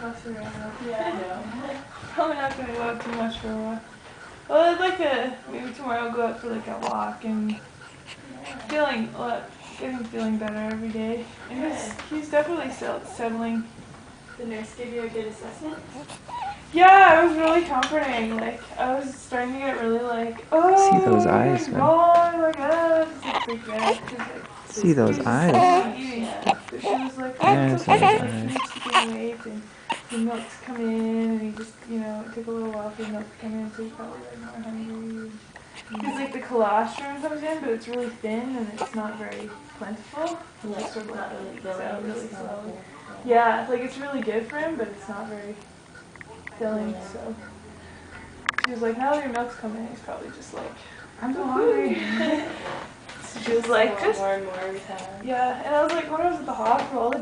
mess around. Yeah, I know. Probably not gonna go out too much for a while. Well, I'd like to maybe tomorrow go out for like a walk and feeling better every day. And he's definitely settling. The nurse gave you a good assessment? Yeah, it was really comforting. Like I was starting to get really like, oh, See those eyes, man. God, like just like freaked out. See those He was eyes. eating, but she was like, oh, Yeah, it's I okay. saw those Like, eyes. he needs to gain weight, and the milk's come in, and he just, it took a little while for the milk to come in, so he's probably like more hungry. Because like the colostrum comes in, but it's really thin and it's not very plentiful. Yeah, It's sort of not really leaks out filling. really slowly. Yeah, like it's really good for him, but it's not very filling. So she was like, now that your milk's coming in, he's probably just like, I'm so hungry. So she was like, just more and more every time. yeah, and I was like, when I was at the hospital, all the